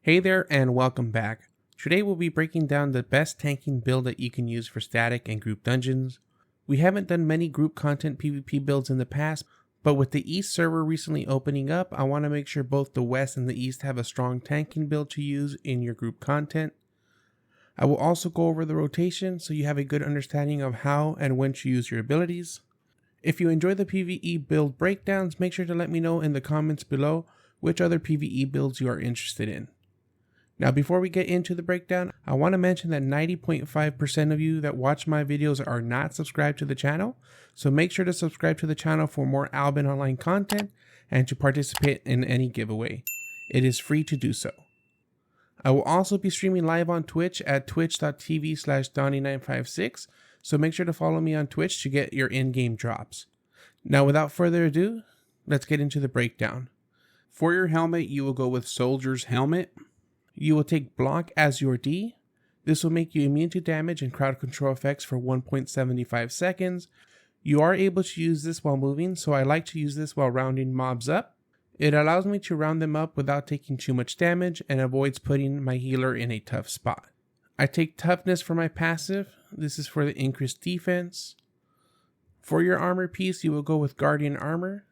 Hey there and welcome back. Today we'll be breaking down the best tanking build that you can use for static and group dungeons. We haven't done many group content PvP builds in the past, but with the East server recently opening up, I want to make sure both the West and the East have a strong tanking build to use in your group content. I will also go over the rotation so you have a good understanding of how and when to use your abilities. If you enjoy the PvE build breakdowns, make sure to let me know in the comments below which other PvE builds you are interested in. Now before we get into the breakdown, I want to mention that 90.5% of you that watch my videos are not subscribed to the channel, so make sure to subscribe to the channel for more Albion online content and to participate in any giveaway. It is free to do so. I will also be streaming live on Twitch at twitch.tv/Donnie956, so make sure to follow me on Twitch to get your in-game drops. Now without further ado, let's get into the breakdown. For your helmet, you will go with Soldier's Helmet. You will take Block as your D. This will make you immune to damage and crowd control effects for 1.75 seconds. You are able to use this while moving, so I like to use this while rounding mobs up. It allows me to round them up without taking too much damage and avoids putting my healer in a tough spot. I take Toughness for my passive. This is for the increased defense. For your armor piece, you will go with Guardian Armor.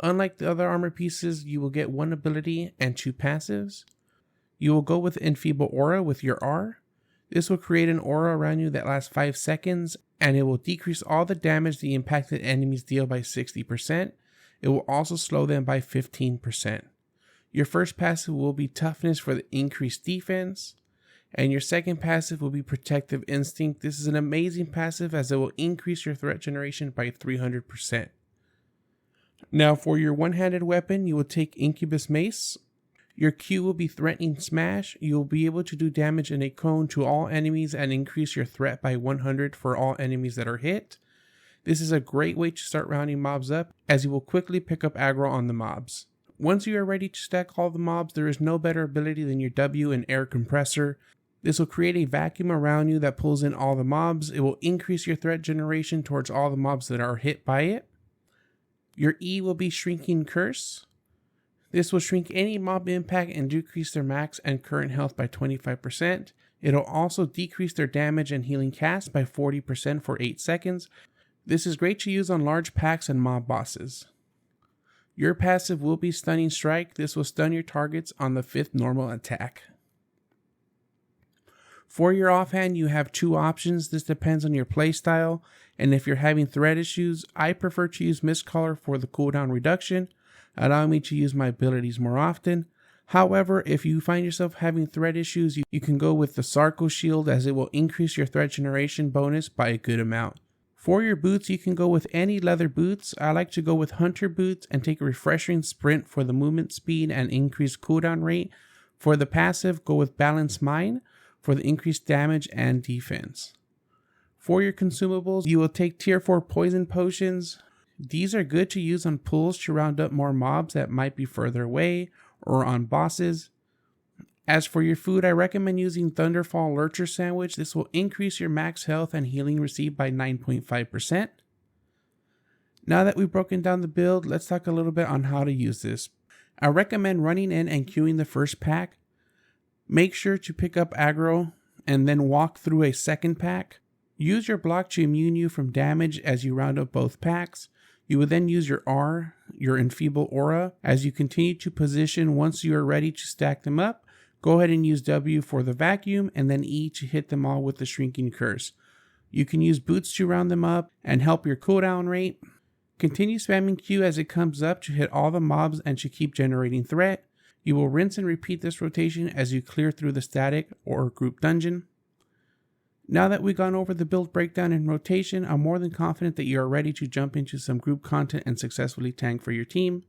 Unlike the other armor pieces, you will get one ability and two passives. You will go with Enfeeble Aura with your R. This will create an aura around you that lasts 5 seconds, and it will decrease all the damage the impacted enemies deal by 60%. It will also slow them by 15%. Your first passive will be Toughness for the increased defense, and your second passive will be Protective Instinct. This is an amazing passive as it will increase your threat generation by 300%. Now for your one-handed weapon, you will take Incubus Mace. Your Q will be Threatening Smash. You will be able to do damage in a cone to all enemies and increase your threat by 100 for all enemies that are hit. This is a great way to start rounding mobs up, as you will quickly pick up aggro on the mobs. Once you are ready to stack all the mobs, there is no better ability than your W and Air Compressor. This will create a vacuum around you that pulls in all the mobs. It will increase your threat generation towards all the mobs that are hit by it. Your E will be Shrinking Curse. This will shrink any mob impact and decrease their max and current health by 25%. It'll also decrease their damage and healing cast by 40% for 8 seconds. This is great to use on large packs and mob bosses. Your passive will be Stunning Strike. This will stun your targets on the 5th normal attack. For your offhand, you have two options. This depends on your playstyle, and if you're having threat issues, I prefer to use Mistcaller for the cooldown reduction, allowing me to use my abilities more often. However, if you find yourself having threat issues, you can go with the Sarco Shield, as it will increase your threat generation bonus by a good amount. For your boots, you can go with any leather boots. I like to go with Hunter boots and take a Refreshing Sprint for the movement speed and increased cooldown rate. For the passive, go with Balanced Mind for the increased damage and defense. For your consumables, you will take tier 4 poison potions. These are good to use on pulls to round up more mobs that might be further away or on bosses. As for your food, I recommend using Thunderfall Lurcher Sandwich. This will increase your max health and healing received by 9.5%. Now that we've broken down the build, let's talk a little bit on how to use this. I recommend running in and queuing the first pack. Make sure to pick up aggro and then walk through a second pack. Use your block to immune you from damage as you round up both packs. You will then use your R, your Enfeeble Aura, as you continue to position. Once you are ready to stack them up, go ahead and use W for the vacuum and then E to hit them all with the Shrinking Curse. You can use boots to round them up and help your cooldown rate. Continue spamming Q as it comes up to hit all the mobs and to keep generating threat. You will rinse and repeat this rotation as you clear through the static or group dungeon. Now that we've gone over the build breakdown and rotation, I'm more than confident that you are ready to jump into some group content and successfully tank for your team.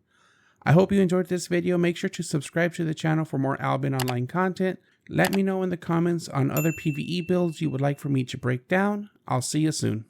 I hope you enjoyed this video. Make sure to subscribe to the channel for more Albion online content. Let me know in the comments on other PvE builds you would like for me to break down. I'll see you soon.